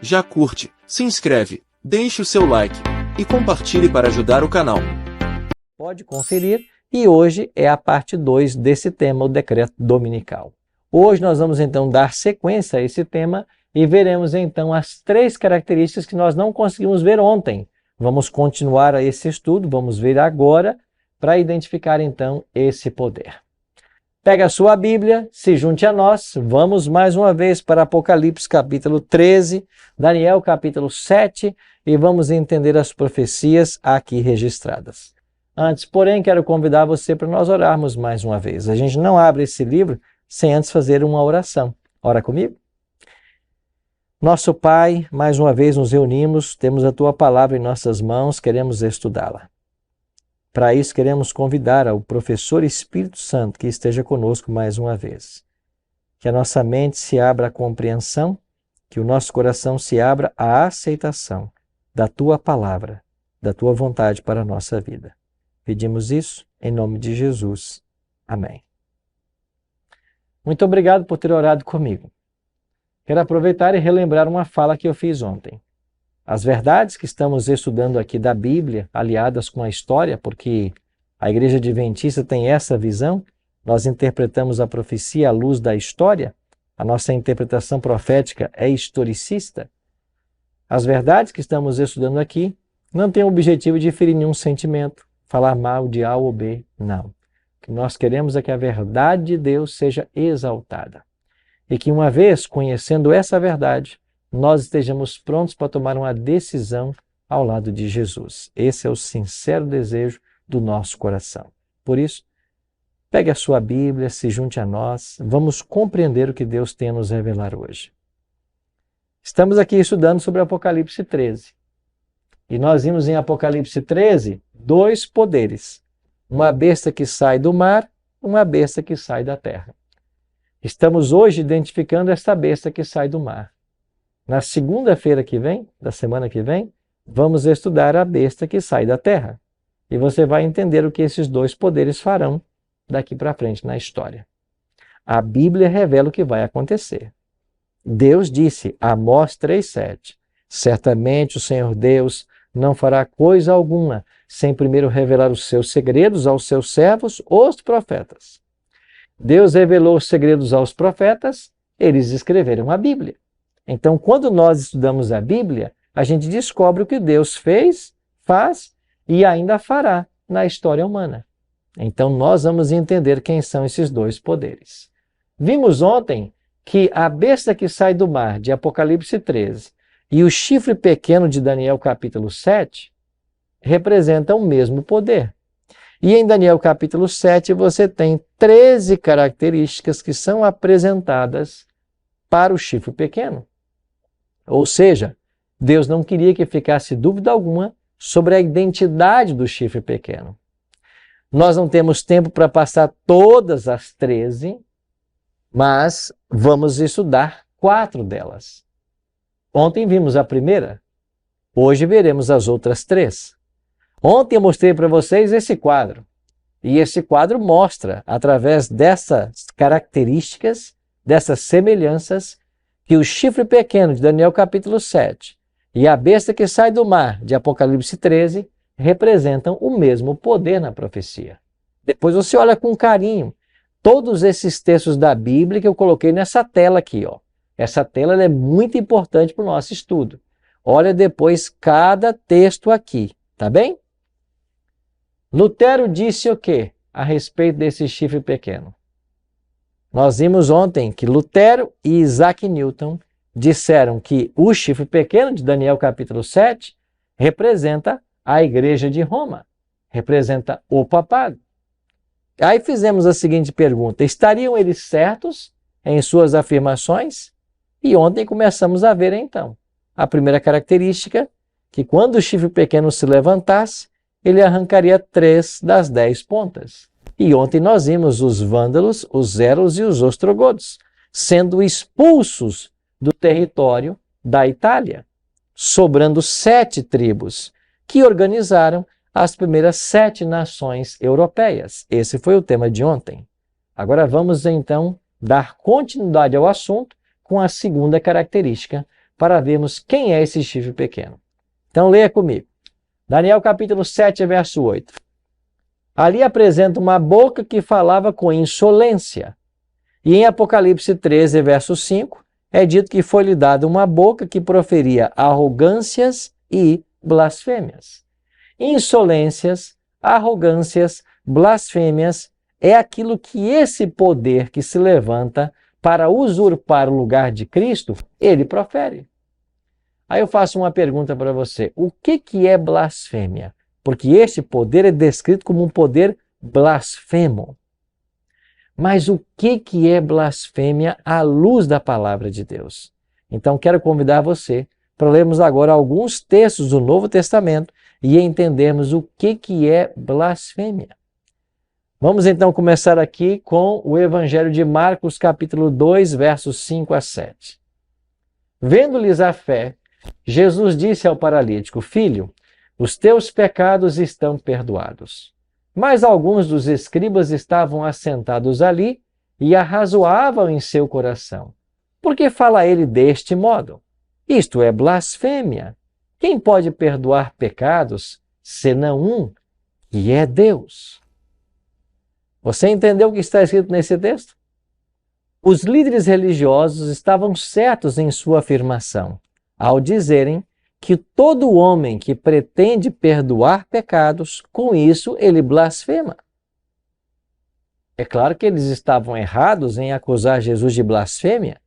Já curte, se inscreve, deixe o seu like e compartilhe para ajudar o canal. Pode conferir, e hoje é a parte 2 desse tema, o decreto dominical. Hoje nós vamos então dar sequência a esse tema e veremos então as 3 características que nós não conseguimos ver ontem. Vamos continuar esse estudo, vamos ver agora para identificar então esse poder. Pega a sua Bíblia, se junte a nós, vamos mais uma vez para Apocalipse capítulo 13, Daniel capítulo 7 e vamos entender as profecias aqui registradas. Antes, porém, quero convidar você para nós orarmos mais uma vez. A gente não abre esse livro sem antes fazer uma oração. Ora comigo? Nosso Pai, mais uma vez nos reunimos, temos a Tua palavra em nossas mãos, queremos estudá-la. Para isso, queremos convidar ao professor Espírito Santo que esteja conosco mais uma vez. Que a nossa mente se abra à compreensão, que o nosso coração se abra à aceitação da Tua palavra, da Tua vontade para a nossa vida. Pedimos isso em nome de Jesus. Amém. Muito obrigado por ter orado comigo. Quero aproveitar e relembrar uma fala que eu fiz ontem. As verdades que estamos estudando aqui da Bíblia, aliadas com a história, porque a Igreja Adventista tem essa visão, nós interpretamos a profecia à luz da história, a nossa interpretação profética é historicista. As verdades que estamos estudando aqui não têm o objetivo de ferir nenhum sentimento, falar mal de A ou B, não. O que nós queremos é que a verdade de Deus seja exaltada. E que uma vez conhecendo essa verdade, nós estejamos prontos para tomar uma decisão ao lado de Jesus. Esse é o sincero desejo do nosso coração. Por isso, pegue a sua Bíblia, se junte a nós, vamos compreender o que Deus tem a nos revelar hoje. Estamos aqui estudando sobre Apocalipse 13. E nós vimos em Apocalipse 13 2 poderes. Uma besta que sai do mar, uma besta que sai da terra. Estamos hoje identificando esta besta que sai do mar. Na segunda-feira que vem, da semana que vem, vamos estudar a besta que sai da terra. E você vai entender o que esses 2 poderes farão daqui para frente na história. A Bíblia revela o que vai acontecer. Deus disse, Amós 3,7, certamente o Senhor Deus não fará coisa alguma sem primeiro revelar os seus segredos aos seus servos, os profetas. Deus revelou os segredos aos profetas, eles escreveram a Bíblia. Então, quando nós estudamos a Bíblia, a gente descobre o que Deus fez, faz e ainda fará na história humana. Então, nós vamos entender quem são esses 2 poderes. Vimos ontem que a besta que sai do mar, de Apocalipse 13, e o chifre pequeno de Daniel capítulo 7, representam o mesmo poder. E em Daniel capítulo 7 você tem 13 características que são apresentadas para o chifre pequeno. Ou seja, Deus não queria que ficasse dúvida alguma sobre a identidade do chifre pequeno. Nós não temos tempo para passar todas as 13, mas vamos estudar 4 delas. Ontem vimos a primeira, hoje veremos as outras 3. Ontem eu mostrei para vocês esse quadro, e esse quadro mostra, através dessas características, dessas semelhanças, que o chifre pequeno de Daniel capítulo 7 e a besta que sai do mar de Apocalipse 13 representam o mesmo poder na profecia. Depois você olha com carinho todos esses textos da Bíblia que eu coloquei nessa tela aqui, ó. Essa tela ela é muito importante para o nosso estudo. Olha depois cada texto aqui, tá bem? Lutero disse o quê a respeito desse chifre pequeno? Nós vimos ontem que Lutero e Isaac Newton disseram que o chifre pequeno de Daniel capítulo 7 representa a Igreja de Roma, representa o papado. Aí fizemos a seguinte pergunta, estariam eles certos em suas afirmações? E ontem começamos a ver então a primeira característica, que quando o chifre pequeno se levantasse, ele arrancaria 3 das 10 pontas. E ontem nós vimos os vândalos, os érulos e os ostrogodos sendo expulsos do território da Itália, sobrando 7 tribos que organizaram as primeiras 7 nações europeias. Esse foi o tema de ontem. Agora vamos então dar continuidade ao assunto com a segunda característica, para vermos quem é esse chifre pequeno. Então leia comigo. Daniel capítulo 7, verso 8. Ali apresenta uma boca que falava com insolência. E em Apocalipse 13, verso 5, é dito que foi-lhe dada uma boca que proferia arrogâncias e blasfêmias. Insolências, arrogâncias, blasfêmias é aquilo que esse poder que se levanta para usurpar o lugar de Cristo, ele profere. Aí eu faço uma pergunta para você. O que é blasfêmia? Porque este poder é descrito como um poder blasfemo. Mas o que é blasfêmia à luz da palavra de Deus? Então quero convidar você para lermos agora alguns textos do Novo Testamento e entendermos o que é blasfêmia. Vamos então começar aqui com o Evangelho de Marcos, capítulo 2, versos 5 a 7. Vendo-lhes a fé, Jesus disse ao paralítico: Filho, os teus pecados estão perdoados. Mas alguns dos escribas estavam assentados ali e arrazoavam em seu coração. Por que fala ele deste modo? Isto é blasfêmia. Quem pode perdoar pecados, senão um, que é Deus? Você entendeu o que está escrito nesse texto? Os líderes religiosos estavam certos em sua afirmação, ao dizerem que todo homem que pretende perdoar pecados, com isso ele blasfema. É claro que eles estavam errados em acusar Jesus de blasfêmia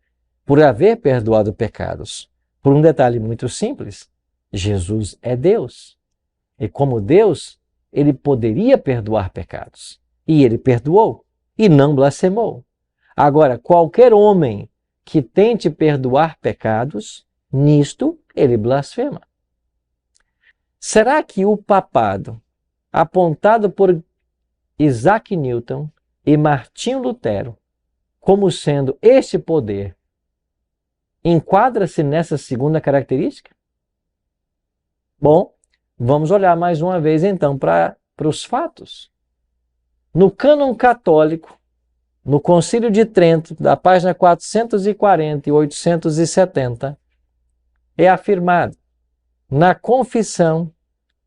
por haver perdoado pecados. Por um detalhe muito simples: Jesus é Deus. E como Deus, ele poderia perdoar pecados. E ele perdoou e não blasfemou. Agora, qualquer homem que tente perdoar pecados, nisto ele blasfema. Será que o papado, apontado por Isaac Newton e Martinho Lutero como sendo este poder, enquadra-se nessa segunda característica? Bom, vamos olhar mais uma vez então para os fatos. No cânon católico, no Concílio de Trento, da página 440 e 870, é afirmado: na confissão,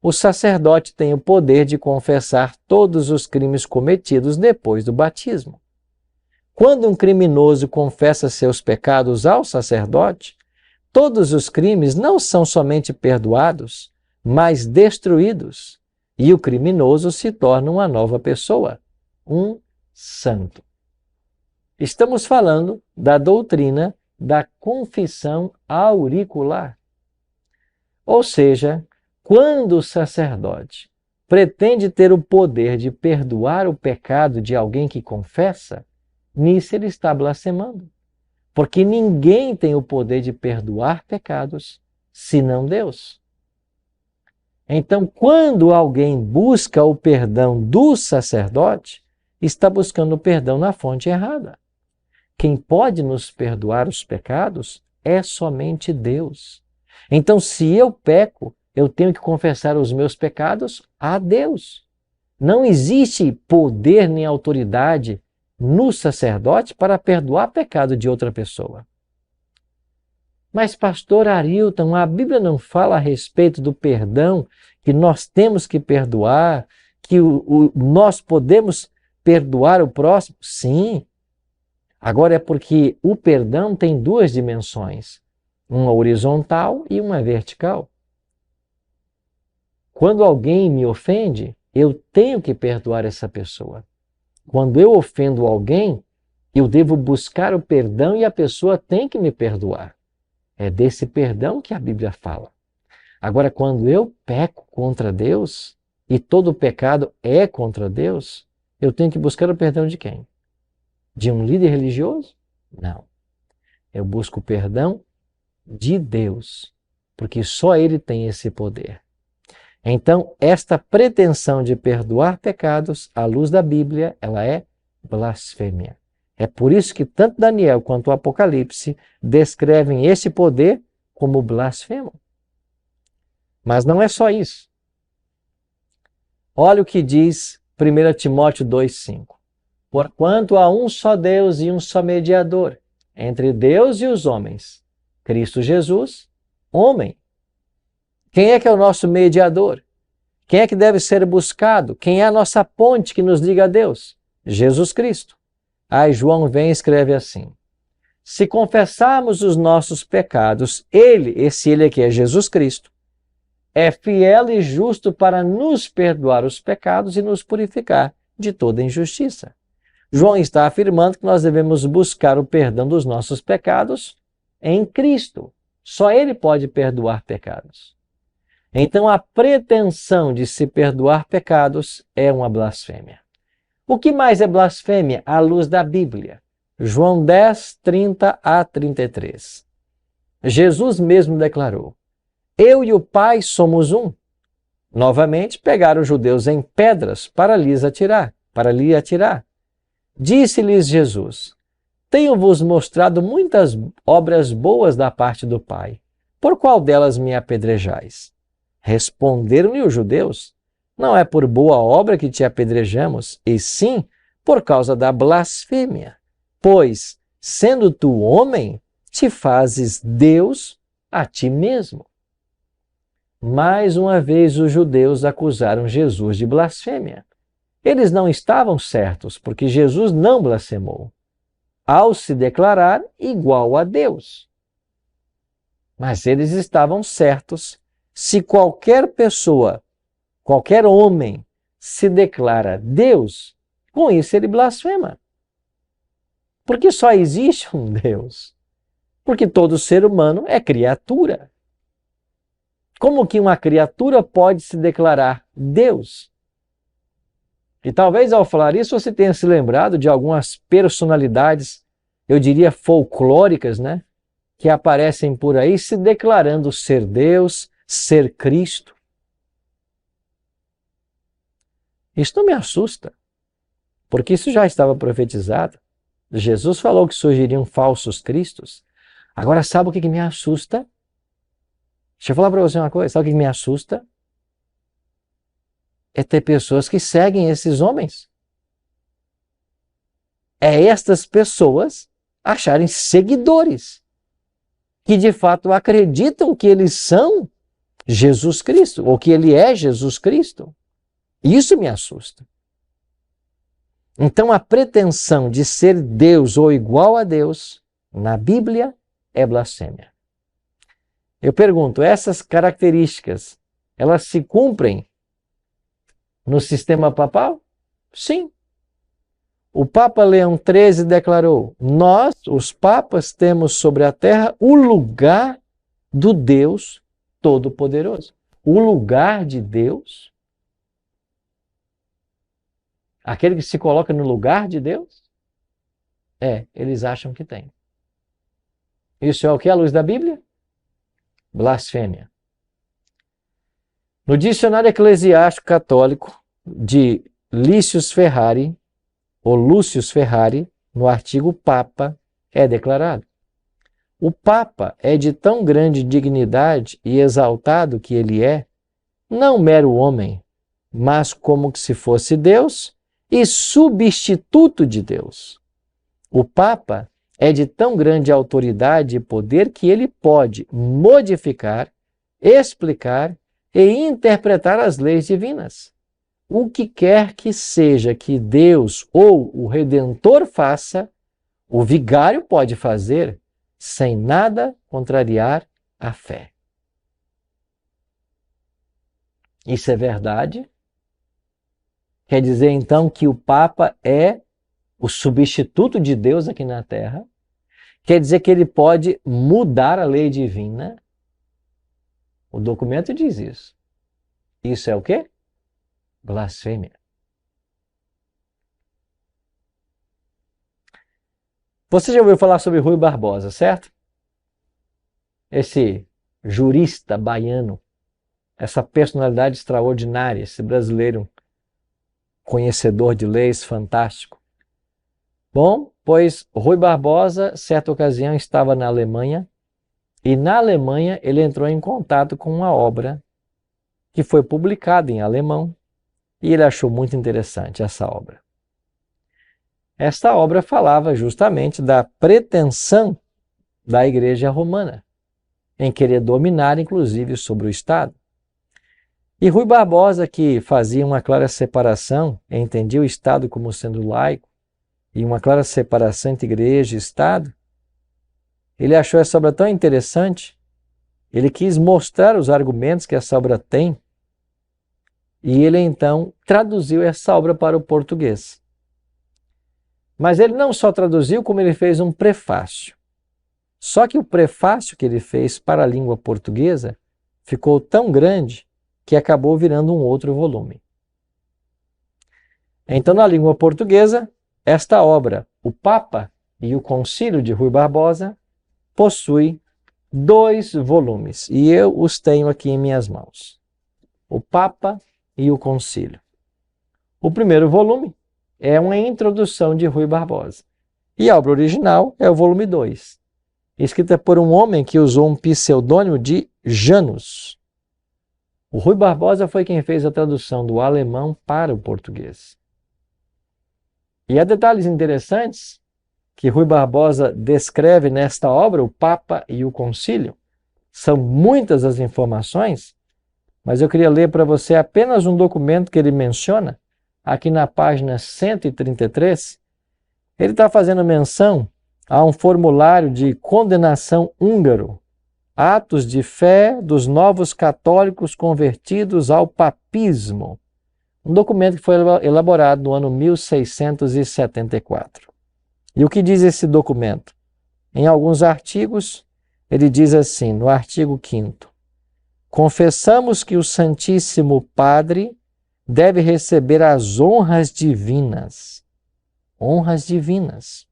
o sacerdote tem o poder de confessar todos os crimes cometidos depois do batismo. Quando um criminoso confessa seus pecados ao sacerdote, todos os crimes não são somente perdoados, mas destruídos, e o criminoso se torna uma nova pessoa, um santo. Estamos falando da doutrina da confissão auricular. Ou seja, quando o sacerdote pretende ter o poder de perdoar o pecado de alguém que confessa, nisso ele está blasfemando. Porque ninguém tem o poder de perdoar pecados senão Deus. Então, quando alguém busca o perdão do sacerdote, está buscando o perdão na fonte errada. Quem pode nos perdoar os pecados é somente Deus. Então, se eu peco, eu tenho que confessar os meus pecados a Deus. Não existe poder nem autoridade no sacerdote para perdoar pecado de outra pessoa. Mas, pastor Arilton, a Bíblia não fala a respeito do perdão, que nós temos que perdoar, que nós podemos perdoar o próximo? Sim. Agora é porque o perdão tem duas dimensões, uma horizontal e uma vertical. Quando alguém me ofende, eu tenho que perdoar essa pessoa. Quando eu ofendo alguém, eu devo buscar o perdão e a pessoa tem que me perdoar. É desse perdão que a Bíblia fala. Agora, quando eu peco contra Deus, e todo pecado é contra Deus, eu tenho que buscar o perdão de quem? De um líder religioso? Não. Eu busco o perdão de Deus, porque só Ele tem esse poder. Então, esta pretensão de perdoar pecados, à luz da Bíblia, ela é blasfêmia. É por isso que tanto Daniel quanto o Apocalipse descrevem esse poder como blasfemo. Mas não é só isso. Olha o que diz 1 Timóteo 2,5. Porquanto há um só Deus e um só mediador entre Deus e os homens, Cristo Jesus, homem. Quem é que é o nosso mediador? Quem é que deve ser buscado? Quem é a nossa ponte que nos liga a Deus? Jesus Cristo. Aí João vem e escreve assim: se confessarmos os nossos pecados, esse ele aqui é Jesus Cristo, é fiel e justo para nos perdoar os pecados e nos purificar de toda injustiça. João está afirmando que nós devemos buscar o perdão dos nossos pecados em Cristo. Só Ele pode perdoar pecados. Então, a pretensão de se perdoar pecados é uma blasfêmia. O que mais é blasfêmia à luz da Bíblia? João 10, 30 a 33. Jesus mesmo declarou: eu e o Pai somos um. Novamente, pegaram os judeus em pedras para lhe atirar. Disse-lhes Jesus: tenho-vos mostrado muitas obras boas da parte do Pai. Por qual delas me apedrejais? Responderam-lhe os judeus: não é por boa obra que te apedrejamos, e sim por causa da blasfêmia. Pois, sendo tu homem, te fazes Deus a ti mesmo. Mais uma vez os judeus acusaram Jesus de blasfêmia. Eles não estavam certos, porque Jesus não blasfemou, ao se declarar igual a Deus. Mas eles estavam certos se qualquer pessoa, qualquer homem, se declara Deus, com isso ele blasfema. Porque só existe um Deus. Porque todo ser humano é criatura. Como que uma criatura pode se declarar Deus? E talvez ao falar isso você tenha se lembrado de algumas personalidades, eu diria folclóricas, né? Que aparecem por aí se declarando ser Deus, ser Cristo. Isso não me assusta, porque isso já estava profetizado. Jesus falou que surgiriam falsos cristos. Agora, sabe o que me assusta? Deixa eu falar para você uma coisa. Sabe o que me assusta? É ter pessoas que seguem esses homens. É estas pessoas acharem seguidores, que de fato acreditam que eles são Jesus Cristo, ou que ele é Jesus Cristo. Isso me assusta. Então, a pretensão de ser Deus ou igual a Deus, na Bíblia, é blasfêmia. Eu pergunto, essas características, elas se cumprem no sistema papal? Sim. O Papa Leão XIII declarou: nós, os papas, temos sobre a terra o lugar do Deus Todo-Poderoso. O lugar de Deus? Aquele que se coloca no lugar de Deus? Eles acham que tem. Isso é o que à luz da Bíblia? Blasfêmia. No dicionário eclesiástico católico de Lúcius Ferrari, no artigo Papa, é declarado: o Papa é de tão grande dignidade e exaltado que ele é, não mero homem, mas como que se fosse Deus e substituto de Deus. O Papa é de tão grande autoridade e poder que ele pode modificar, explicar e interpretar as leis divinas. O que quer que seja que Deus ou o Redentor faça, o vigário pode fazer sem nada contrariar a fé. Isso é verdade? Quer dizer então que o Papa é o substituto de Deus aqui na Terra? Quer dizer que ele pode mudar a lei divina? O documento diz isso. Isso é o quê? Blasfêmia. Você já ouviu falar sobre Rui Barbosa, certo? Esse jurista baiano, essa personalidade extraordinária, esse brasileiro conhecedor de leis fantástico. Bom, pois Rui Barbosa, certa ocasião, estava na Alemanha e na Alemanha ele entrou em contato com uma obra que foi publicada em alemão e ele achou muito interessante essa obra. Esta obra falava justamente da pretensão da Igreja Romana em querer dominar, inclusive, sobre o Estado. E Rui Barbosa, que fazia uma clara separação, entendia o Estado como sendo laico, e uma clara separação entre igreja e Estado, ele achou essa obra tão interessante, ele quis mostrar os argumentos que essa obra tem, e ele então traduziu essa obra para o português. Mas ele não só traduziu, como ele fez um prefácio. Só que o prefácio que ele fez para a língua portuguesa ficou tão grande que acabou virando um outro volume. Então, na língua portuguesa, esta obra, O Papa e o Concílio de Rui Barbosa, possui 2 volumes, e eu os tenho aqui em minhas mãos. O Papa e o Concílio. O primeiro volume é uma introdução de Rui Barbosa, e a obra original é o volume 2, escrita por um homem que usou um pseudônimo de Janus. O Rui Barbosa foi quem fez a tradução do alemão para o português. E há detalhes interessantes que Rui Barbosa descreve nesta obra, O Papa e o Concílio. São muitas as informações, mas eu queria ler para você apenas um documento que ele menciona, aqui na página 133. Ele está fazendo menção a um formulário de condenação húngaro, Atos de Fé dos Novos Católicos Convertidos ao Papismo, um documento que foi elaborado no ano 1674. E o que diz esse documento? Em alguns artigos, ele diz assim, no artigo 5º, confessamos que o Santíssimo Padre deve receber as honras divinas. Honras divinas.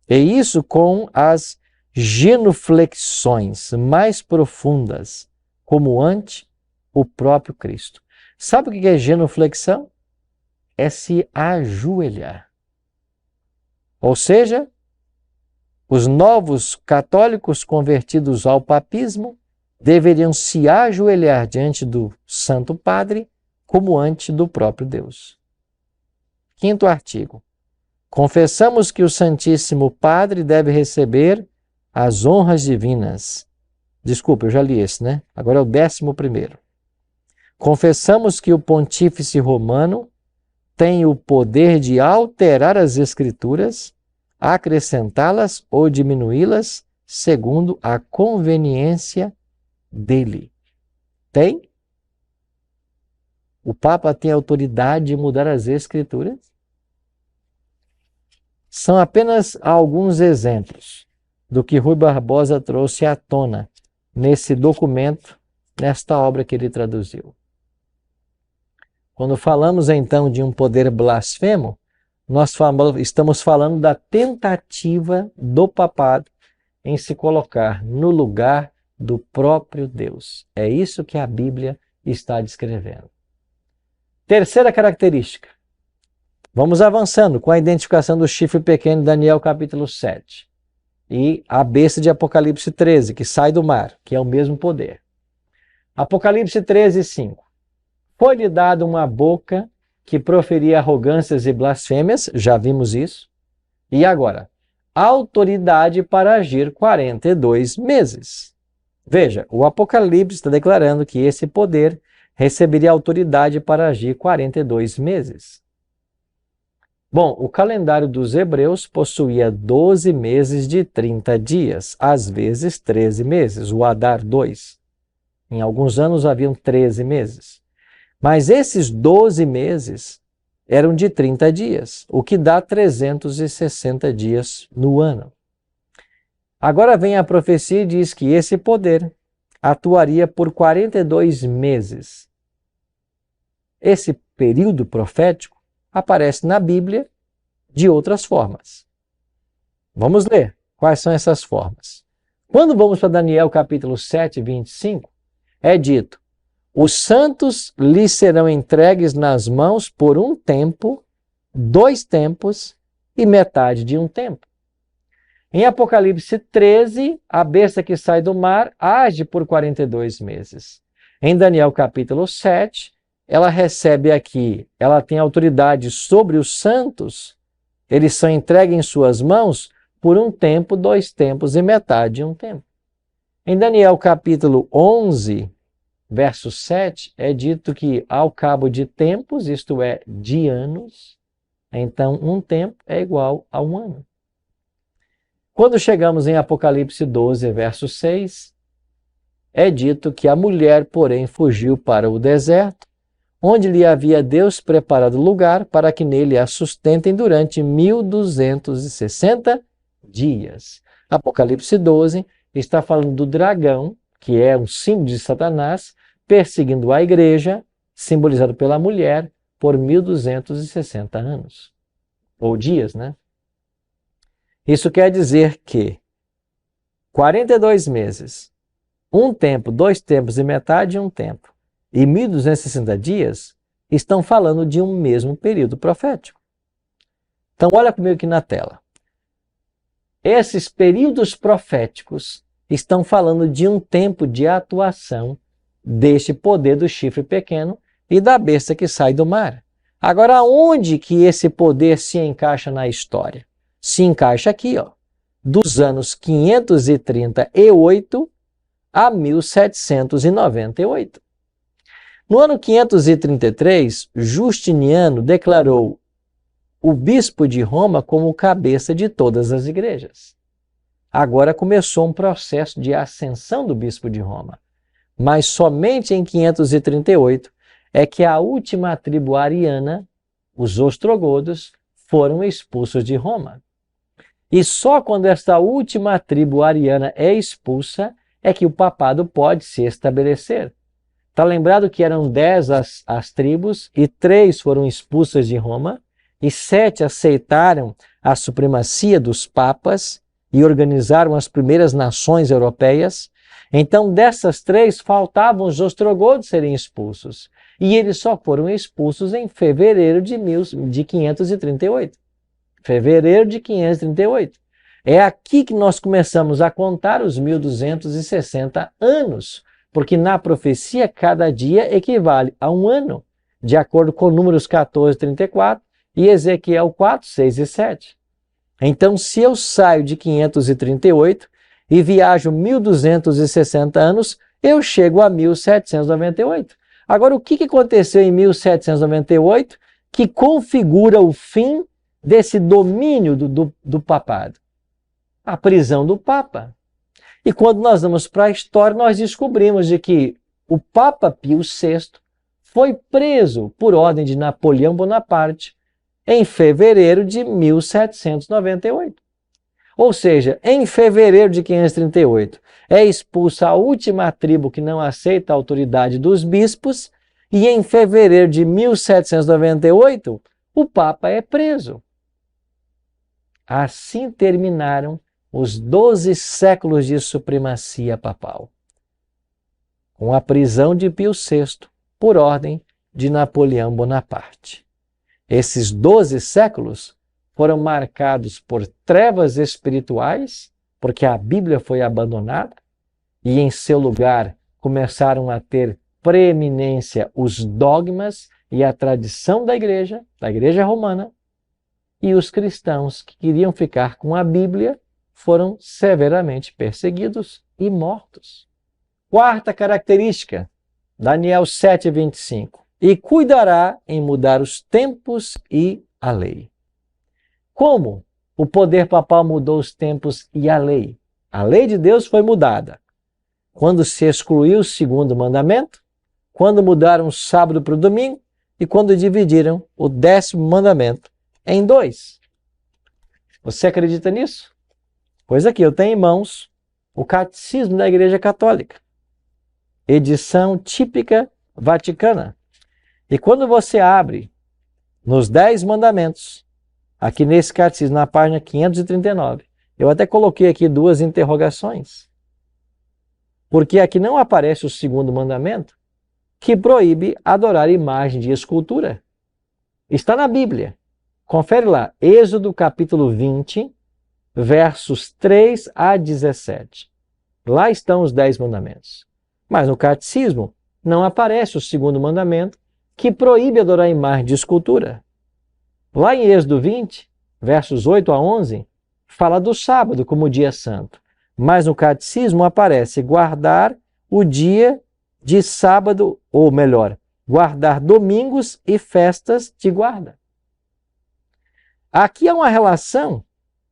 E isso com as genuflexões mais profundas, como ante o próprio Cristo. Sabe o que é genuflexão? É se ajoelhar. Ou seja, os novos católicos convertidos ao papismo deveriam se ajoelhar diante do Santo Padre como ante do próprio Deus. 5º artigo. Confessamos que o Santíssimo Padre deve receber as honras divinas. Desculpa, eu já li esse, né? Agora é o 11º. Confessamos que o Pontífice Romano tem o poder de alterar as Escrituras, acrescentá-las ou diminuí-las segundo a conveniência dele. Tem? O Papa tem autoridade de mudar as Escrituras? São apenas alguns exemplos do que Rui Barbosa trouxe à tona nesse documento, nesta obra que ele traduziu. Quando falamos então de um poder blasfemo, nós estamos falando da tentativa do papado em se colocar no lugar do próprio Deus. É isso que a Bíblia está descrevendo. Terceira característica. Vamos avançando com a identificação do chifre pequeno de Daniel capítulo 7 e a besta de Apocalipse 13, que sai do mar, que é o mesmo poder. Apocalipse 13, 5. Foi-lhe dada uma boca que proferia arrogâncias e blasfêmias, já vimos isso. E agora, autoridade para agir 42 meses. Veja, o Apocalipse está declarando que esse poder receberia autoridade para agir 42 meses. Bom, o calendário dos hebreus possuía 12 meses de 30 dias, às vezes 13 meses, o Adar 2. Em alguns anos haviam 13 meses. Mas esses 12 meses eram de 30 dias, o que dá 360 dias no ano. Agora vem a profecia e diz que esse poder atuaria por 42 meses. Esse período profético aparece na Bíblia de outras formas. Vamos ler quais são essas formas. Quando vamos para Daniel capítulo 7, 25, é dito: os santos lhes serão entregues nas mãos por um tempo, 2 tempos e metade de um tempo. Em Apocalipse 13, a besta que sai do mar age por 42 meses. Em Daniel capítulo 7, ela recebe aqui, ela tem autoridade sobre os santos, eles são entregues em suas mãos por um tempo, 2 tempos e metade de um tempo. Em Daniel capítulo 11, verso 7, é dito que ao cabo de tempos, isto é, de anos, então um tempo é igual a um ano. Quando chegamos em Apocalipse 12, verso 6, é dito que a mulher, porém, fugiu para o deserto, onde lhe havia Deus preparado lugar para que nele a sustentem durante 1260 dias. Apocalipse 12 está falando do dragão, que é um símbolo de Satanás, perseguindo a igreja, simbolizado pela mulher, por 1260 anos. Ou dias, né? Isso quer dizer que 42 meses, um tempo, 2 tempos e metade de um tempo, e 1260 dias estão falando de um mesmo período profético. Então, olha comigo aqui na tela. Esses períodos proféticos estão falando de um tempo de atuação deste poder do chifre pequeno e da besta que sai do mar. Agora, onde que esse poder se encaixa na história? Se encaixa aqui, ó, dos anos 538 a 1798. No ano 533, Justiniano declarou o bispo de Roma como cabeça de todas as igrejas. Agora começou um processo de ascensão do bispo de Roma, mas somente em 538 é que a última tribo ariana, os ostrogodos, foram expulsos de Roma. E só quando esta última tribo ariana é expulsa é que o papado pode se estabelecer. Está lembrado que eram 10 as tribos e 3 foram expulsas de Roma e 7 aceitaram a supremacia dos papas e organizaram as primeiras nações europeias. Então, dessas 3, faltavam os ostrogodos serem expulsos. E eles só foram expulsos em fevereiro de 538. Fevereiro de 538. É aqui que nós começamos a contar os 1260 anos, porque na profecia cada dia equivale a um ano, de acordo com Números 14, 34 e Ezequiel 4, 6 e 7. Então, se eu saio de 538 e viajo 1260 anos, eu chego a 1798. Agora, o que aconteceu em 1798 que configura o fim desse domínio do papado? A prisão do Papa. E quando nós vamos para a história, nós descobrimos de que o Papa Pio VI foi preso por ordem de Napoleão Bonaparte em fevereiro de 1798. Ou seja, em fevereiro de 538 é expulsa a última tribo que não aceita a autoridade dos bispos e em fevereiro de 1798 o Papa é preso. Assim terminaram os 12 séculos de supremacia papal, com a prisão de Pio VI por ordem de Napoleão Bonaparte. Esses 12 séculos foram marcados por trevas espirituais, porque a Bíblia foi abandonada, e em seu lugar começaram a ter preeminência os dogmas e a tradição da igreja romana, e os cristãos que queriam ficar com a Bíblia foram severamente perseguidos e mortos. Quarta característica, Daniel 7:25. E cuidará em mudar os tempos e a lei. Como o poder papal mudou os tempos e a lei? A lei de Deus foi mudada quando se excluiu o segundo mandamento, quando mudaram o sábado para o domingo e quando dividiram o 10º mandamento em 2. Você acredita nisso? Pois aqui eu tenho em mãos o Catecismo da Igreja Católica, edição típica vaticana. E quando você abre nos 10 mandamentos, aqui nesse catecismo, na página 539, eu até coloquei aqui 2 interrogações. Porque aqui não aparece o segundo mandamento, que proíbe adorar imagem de escultura. Está na Bíblia. Confere lá, Êxodo capítulo 20, versos 3 a 17. Lá estão os 10 mandamentos. Mas no catecismo não aparece o segundo mandamento, que proíbe adorar imagem de escultura. Lá em Êxodo 20, versos 8 a 11, fala do sábado como dia santo. mas no catecismo aparece guardar o dia de sábado, ou melhor, guardar domingos e festas de guarda. Aqui há uma relação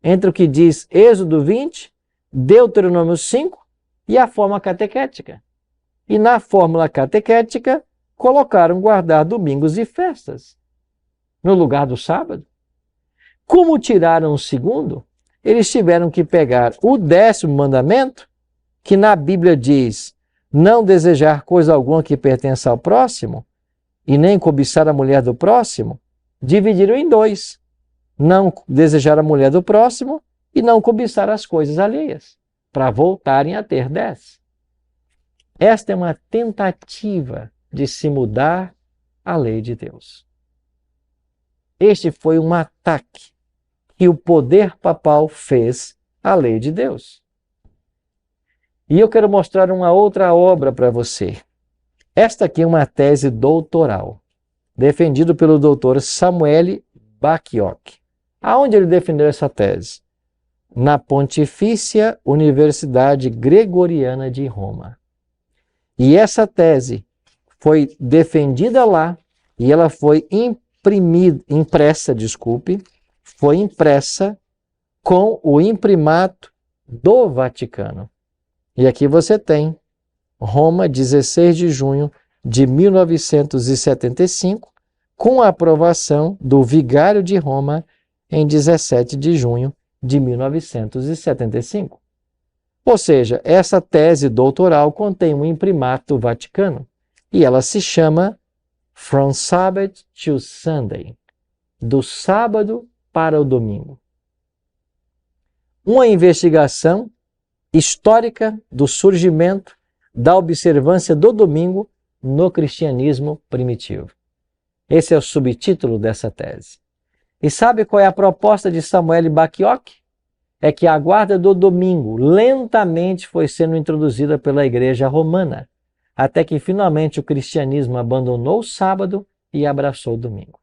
entre o que diz Êxodo 20, Deuteronômio 5 e a forma catequética. E na fórmula catequética colocaram guardar domingos e festas no lugar do sábado. Como tiraram o segundo, eles tiveram que pegar o 10º mandamento, que na Bíblia diz não desejar coisa alguma que pertença ao próximo e nem cobiçar a mulher do próximo, dividiram em 2. Não desejar a mulher do próximo e não cobiçar as coisas alheias, para voltarem a ter 10. Esta é uma tentativa de se mudar a lei de Deus. Este foi um ataque que o poder papal fez à lei de Deus. E eu quero mostrar uma outra obra para você. Esta aqui é uma tese doutoral, defendida pelo doutor Samuel Bacchiocchi. Aonde ele defendeu essa tese? Na Pontifícia Universidade Gregoriana de Roma. E essa tese foi defendida lá e ela foi foi impressa com o imprimato do Vaticano. E aqui você tem Roma, 16 de junho de 1975, com a aprovação do Vigário de Roma em 17 de junho de 1975. Ou seja, essa tese doutoral contém um imprimato do Vaticano e ela se chama From Sabbath to Sunday, do sábado para o domingo. Uma investigação histórica do surgimento da observância do domingo no cristianismo primitivo. Esse é o subtítulo dessa tese. E sabe qual é a proposta de Samuel Bacchiocchi? É que a guarda do domingo lentamente foi sendo introduzida pela Igreja Romana, até que finalmente o cristianismo abandonou o sábado e abraçou o domingo.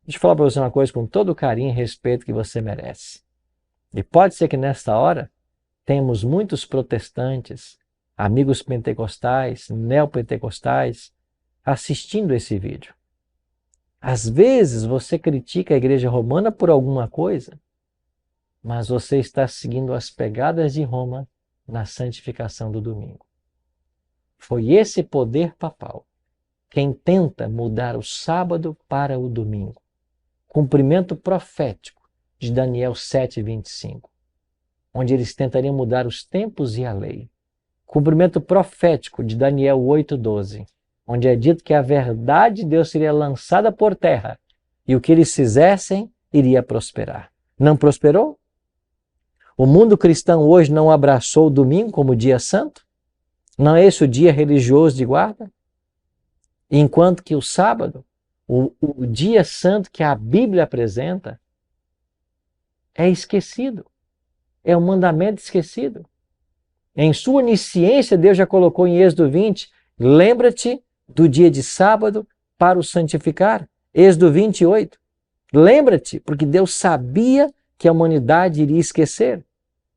Deixa eu falar para você uma coisa com todo o carinho e respeito que você merece. E pode ser que nesta hora temos muitos protestantes, amigos pentecostais, neopentecostais, assistindo esse vídeo. Às vezes você critica a Igreja Romana por alguma coisa, mas você está seguindo as pegadas de Roma na santificação do domingo. Foi esse poder papal quem tenta mudar o sábado para o domingo. Cumprimento profético de Daniel 7:25, onde eles tentariam mudar os tempos e a lei. Cumprimento profético de Daniel 8:12, onde é dito que a verdade de Deus seria lançada por terra e o que eles fizessem iria prosperar. Não prosperou? O mundo cristão hoje não abraçou o domingo como dia santo? Não é esse o dia religioso de guarda? Enquanto que o sábado, o dia santo que a Bíblia apresenta, é esquecido. É um mandamento esquecido. Em sua onisciência, Deus já colocou em Êxodo 20, lembra-te do dia de sábado para o santificar. Êxodo 28. Lembra-te, porque Deus sabia que a humanidade iria esquecer.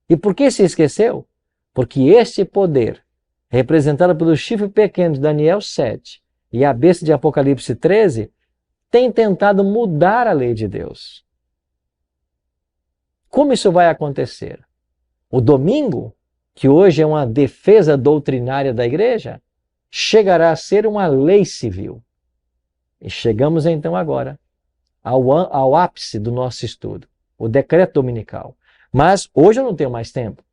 E por que se esqueceu? Porque este poder, representado pelo chifre pequeno de Daniel 7 e a besta de Apocalipse 13, tem tentado mudar a lei de Deus. Como isso vai acontecer? O domingo, que hoje é uma defesa doutrinária da igreja, chegará a ser uma lei civil. E chegamos então agora ao ápice do nosso estudo, o decreto dominical. Mas hoje eu não tenho mais tempo.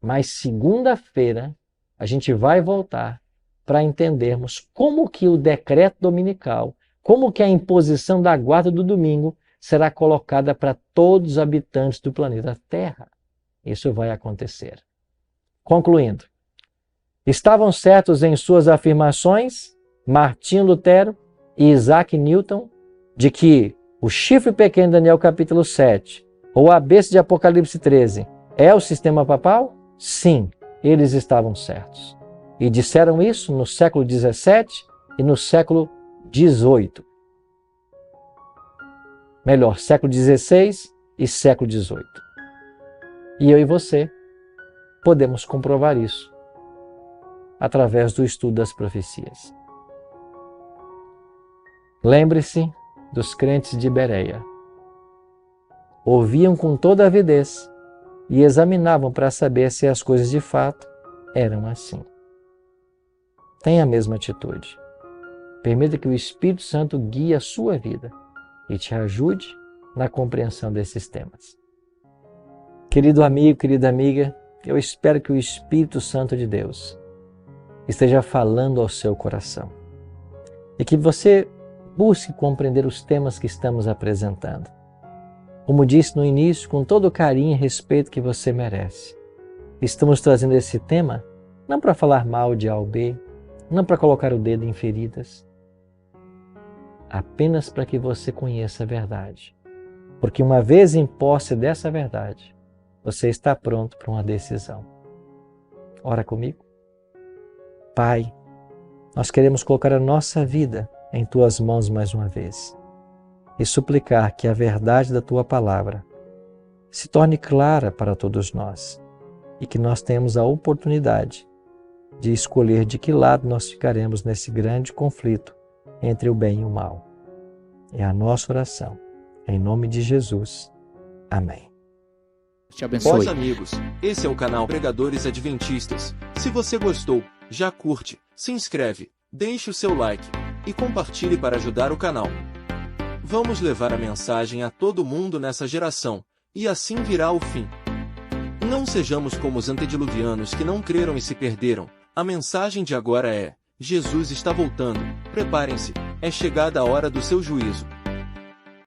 Mas segunda-feira a gente vai voltar para entendermos como que o decreto dominical, como que a imposição da guarda do domingo será colocada para todos os habitantes do planeta Terra. Isso vai acontecer. Concluindo, estavam certos em suas afirmações Martinho Lutero e Isaac Newton de que o chifre pequeno de Daniel capítulo 7 ou a besta de Apocalipse 13 é o sistema papal? Sim, eles estavam certos. E disseram isso no século 17 e no século 18. Melhor, século 16 e século 18. E eu e você podemos comprovar isso através do estudo das profecias. Lembre-se dos crentes de Bereia. Ouviam com toda avidez e examinavam para saber se as coisas de fato eram assim. Tenha a mesma atitude. Permita que o Espírito Santo guie a sua vida e te ajude na compreensão desses temas. Querido amigo, querida amiga, eu espero que o Espírito Santo de Deus esteja falando ao seu coração e que você busque compreender os temas que estamos apresentando. Como disse no início, com todo o carinho e respeito que você merece. Estamos trazendo esse tema não para falar mal de A ou B, não para colocar o dedo em feridas, apenas para que você conheça a verdade. Porque uma vez em posse dessa verdade, você está pronto para uma decisão. Ora comigo. Pai, nós queremos colocar a nossa vida em Tuas mãos mais uma vez e suplicar que a verdade da Tua palavra se torne clara para todos nós e que nós tenhamos a oportunidade de escolher de que lado nós ficaremos nesse grande conflito entre o bem e o mal. É a nossa oração. Em nome de Jesus. Amém. Te abençoe. Amigos, esse é o canal Pregadores Adventistas. Se você gostou, já curte, se inscreve, deixe o seu like e compartilhe para ajudar o canal. Vamos levar a mensagem a todo mundo nessa geração, e assim virá o fim. Não sejamos como os antediluvianos que não creram e se perderam. A mensagem de agora é: Jesus está voltando, preparem-se, é chegada a hora do seu juízo.